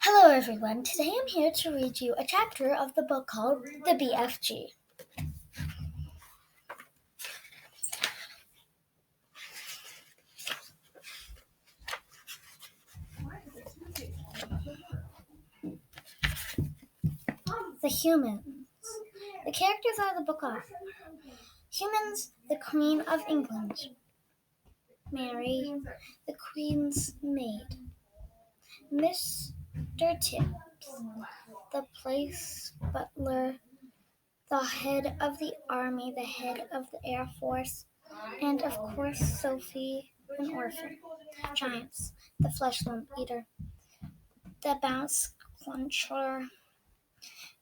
Hello everyone, today I'm here to read you a chapter of the book called The BFG. The Humans. The characters of the book are Humans, the Queen of England, Mary, the Queen's maid, Mr. Tips, the place butler, the head of the army, the head of the Air Force, and of course Sophie, an orphan. Giants, the flesh lump eater, the bounce cruncher,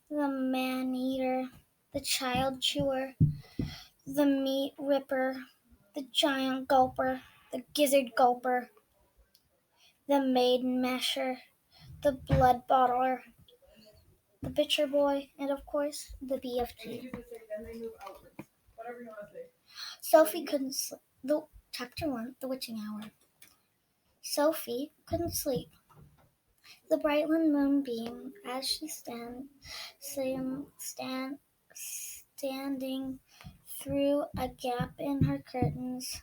the man-eater, the child chewer, the meat ripper, the giant gulper, the gizzard gulper, the maiden masher, the blood bottler, the butcher boy, and of course, the BFG. Sophie couldn't sleep. Chapter 1, The Witching Hour. Sophie couldn't sleep. The bright moonbeam, as she standing through a gap in her curtains,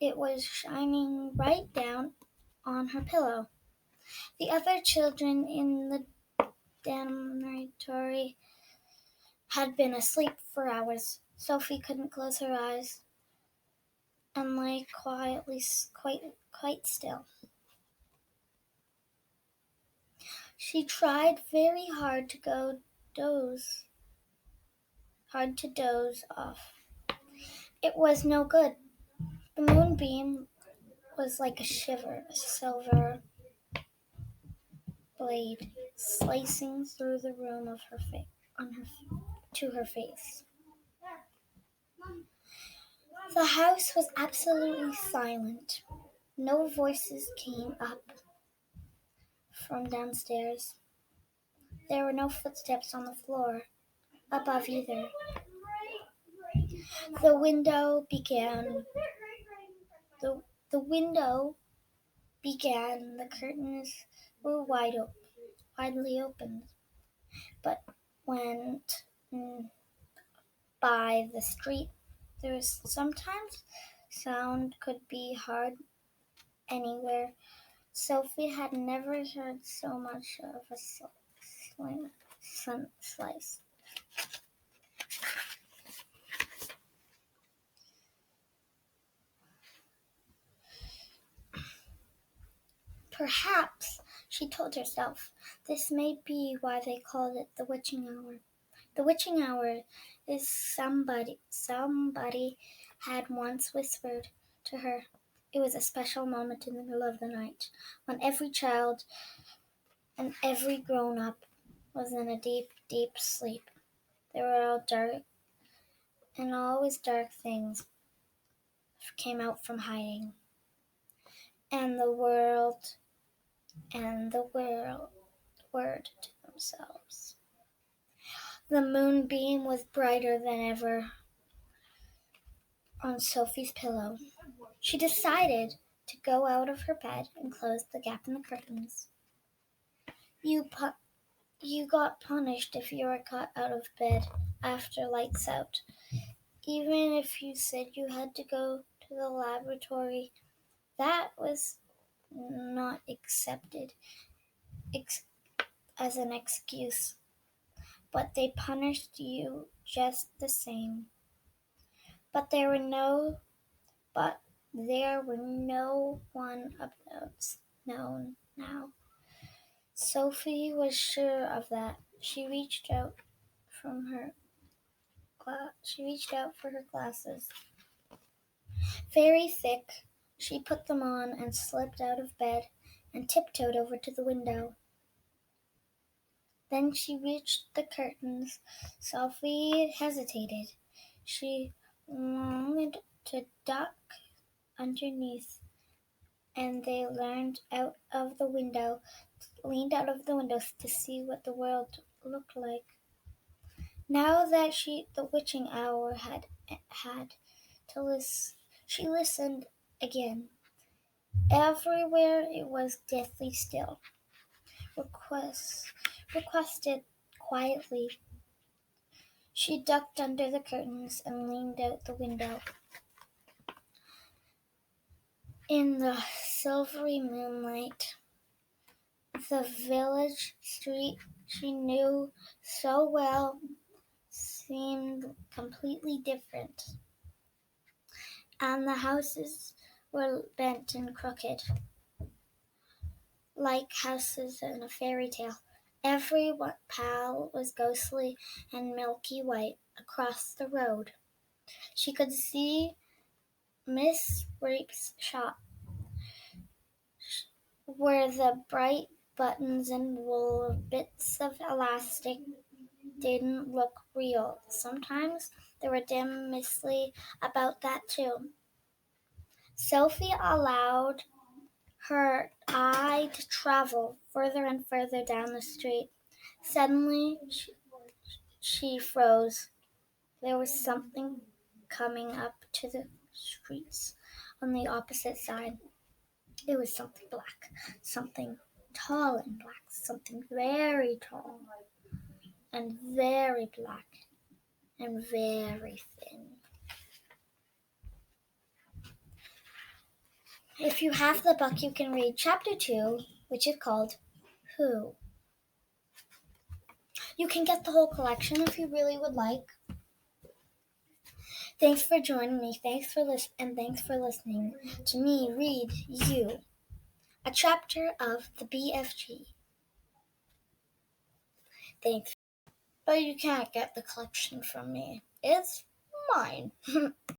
it was shining right down on her pillow. The other children in the dormitory had been asleep for hours. Sophie couldn't close her eyes and lay quite still. She tried very hard to doze off. It was no good. The moonbeam was like a silver blade slicing through the room of to her face. The house was absolutely silent. No voices came up from downstairs. There were no footsteps on the floor above either. The window began. The curtains were widely opened, but went by the street. There was sometimes sound could be heard anywhere. Sophie had never heard so much of a slice. Perhaps, she told herself, this may be why they called it the witching hour. The witching hour is somebody had once whispered to her. It was a special moment in the middle of the night when every child and every grown-up was in a deep, deep sleep. They were all dark, and always dark things came out from hiding. And the word to themselves. The moonbeam was brighter than ever on Sophie's pillow. She decided to go out of her bed and close the gap in the curtains. You got punished if you were caught out of bed after lights out. Even if you said you had to go to the laboratory, that was not accepted as an excuse. But they punished you just the same. But there were no one of those known now. Sophie was sure of that. She reached out for her glasses. Very thick, she put them on and slipped out of bed and tiptoed over to the window. Then she reached the curtains. Sophie hesitated. She longed to duck underneath, and they leaned out of the window to see what the world looked like. Now that the witching hour had to listen, she listened again. Everywhere it was deathly still. requested quietly. She ducked under the curtains and leaned out the window. In the silvery moonlight, the village street she knew so well seemed completely different, and the houses were bent and crooked, like houses in a fairy tale. Every pal was ghostly and milky white across the road. She could see Miss Rape's shop, where the bright buttons and wool bits of elastic didn't look real. Sometimes there were dim mystery about that too. Sophie allowed her eye to travel further and further down the street. Suddenly, she froze. There was something coming up to the streets on the opposite side. It was something black, something tall and black, something very tall and very black and very thin. If you have the book, you can read Chapter 2, which is called Who. You can get the whole collection if you really would like. Thanks for joining me. Thanks for listening to me read you a chapter of the BFG. Thanks. But you can't get the collection from me. It's mine.